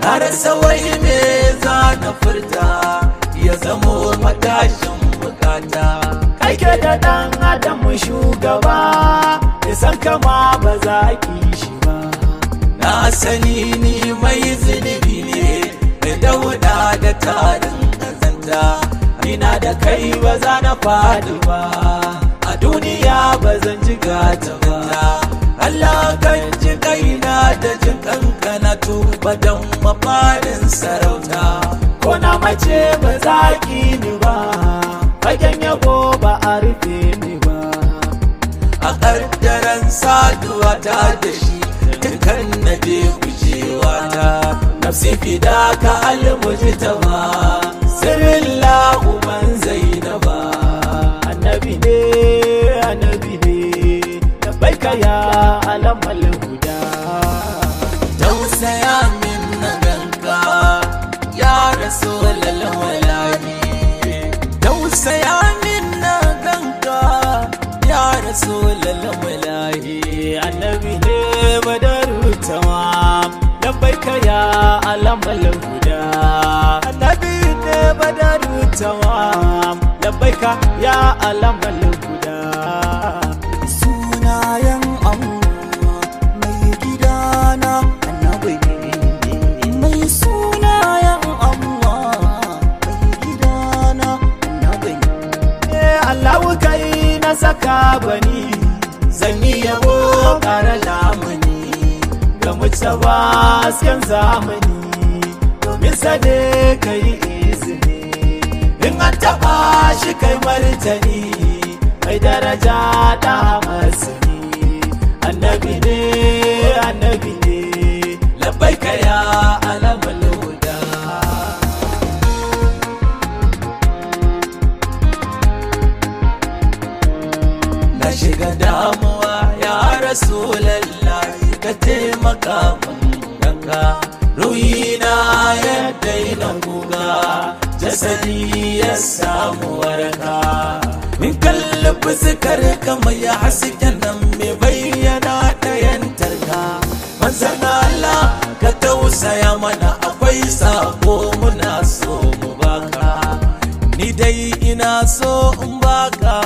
na rasa wai me za na furta ya zamo matashin bukata. Kai ke da ɗan adam shugaba, isan kama ba za ki shi ba. Na sani ni mai zunubi ne, mai dauda da tarin ƙazanta. Ina da kai ba za na faɗi ba, a duniya ba zan ji gata ba. Allah kan ji kaina da jin kanka na tuba don mafarin sarauta. Ko na mace ba za ki ni ba, fagen yabo ba a rufe ni ba. A ƙaddaren saduwa ta da shi dukkan na je gujewa ta. Nafsi fida ka almujtaba, sirrin la'uman zainaba. Annabi ne, annabi ne, labbaika ya alamal huda. Tausaya min na ganka ya rasulal walani. Tausaya min na ganka ya rasulal walani. Annabi ne badaru tamam, labbaika ya alamal huda. Annabi ne badaru tamam, labbaika ya alamal huda. Sunayen Allah mai gidana annabi ne. Mai sunayen Allah mai gidana annabi ne. Allahu kai na saka bani, zan yi yabo ƙara lamuni ga mutaba hasken zamani, domin sade ka yi izini in an taɓa shi kai martani. Mai daraja da masani, annabi ne, annabi ne, Labbaika ya alamal huda. Na shiga damuwa ya rasulallah, ka taimaka min danka. Ruhina ya daina kuga, jasadi ya samu waraka. Min kalli fuskar ka mai hasken nan mai bayyana ɗayantar ka. Manzan Allah ka tausaya mana, akwai sako muna so mu baka. Ni dai ina so in baka,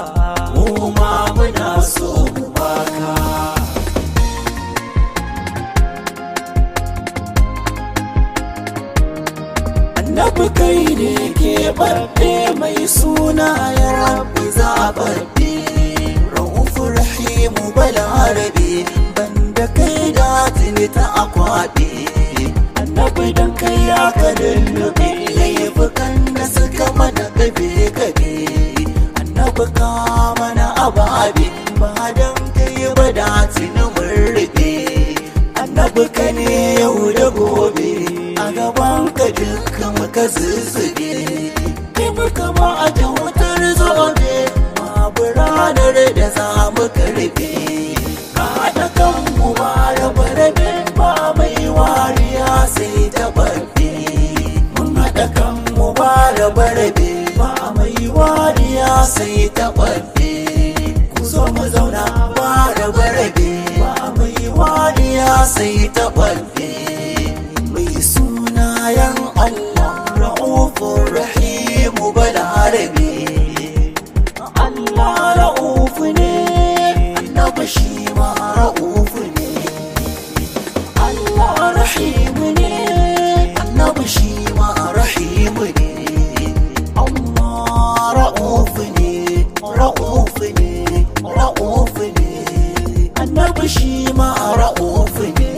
mu ma muna so mu baka. Annabi kai ne ke barbe mai suna ya rabbi zaɓaɓɓe. Ra'ufu rahimu balarabe, banda kai da tuni ta akwaɓe. Annabi don kai ya ka lullube laifukan da suka mana gabe-gabe. Annabi ka mana ababe, ba don kai ba da tuni mun rufe. Annabi ka ne yau da gobe, a gaban ka duka muka zuzzube. Kai muka ba a ta wutar zobe, babu ranar da za mu karfe. Ka haɗa kanmu ba rabe-rabe, ba mai wariya sai ta barbe. Mun haɗa kanmu ba rabe-rabe, ba mai wariya sai ta barbe. Ku zo mu zauna ba rabe-rabe, ba mai wariya sai ta barbe. Mai sunayen Allah ra'ufur rahimu balarabe. Allah ra'ufu ne, annabi shi ma ra'ufu ne. Allah rahimu ne, annabi shi ma rahimu ne. Allah ra'ufu ne, ra'ufu ne, ra'ufu ne. Annabi shi ma ra'ufu ne.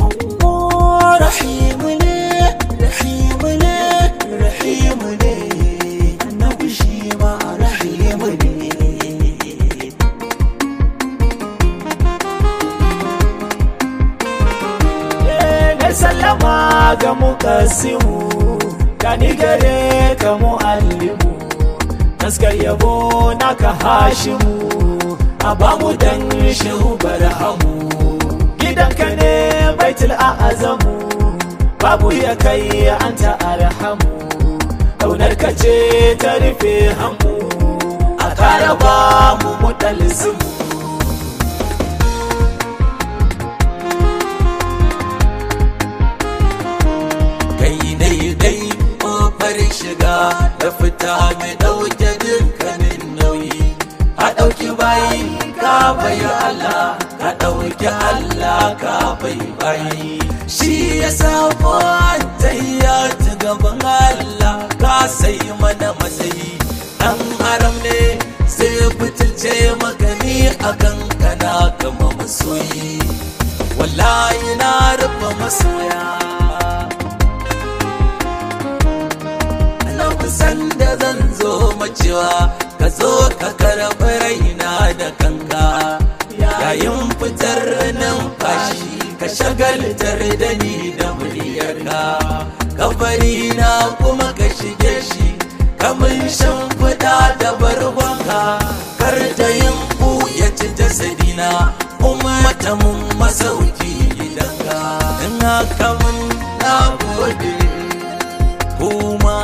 Allah rahimu ne, rahimu ne, rahimu ne. Annabi shi ma rahimu ne. na sallama ga mukassimu, gani gare ka mu'allimu. Taskar yabo naka hashimu, a bamu dan shehu barhamu. Gidanka ne baitul a'azamu, babu ya kai anta arhamu. Kaunar ka ce ta rufe hamu, a ƙara ba mu mutalisimu. ka bai Allah ka ɗauki Allah ka bai bayi shi ya sabo tayya ta gaban Allah ka sai mana matsayi dan haram ne sai fitilce magani akan kana kama masoyi wallahi na rufe masoya na kusan da zan zo macewa ka zo ka karɓi raina da kanka yayin fitar numfashi ka shagaltar da ni da muryarka kabari na kuma ka shige shi kamun shimfiɗa da bargonka kar da yin ya ci jasadina kuma ta mun masauki gidanka in haka mun na gode kuma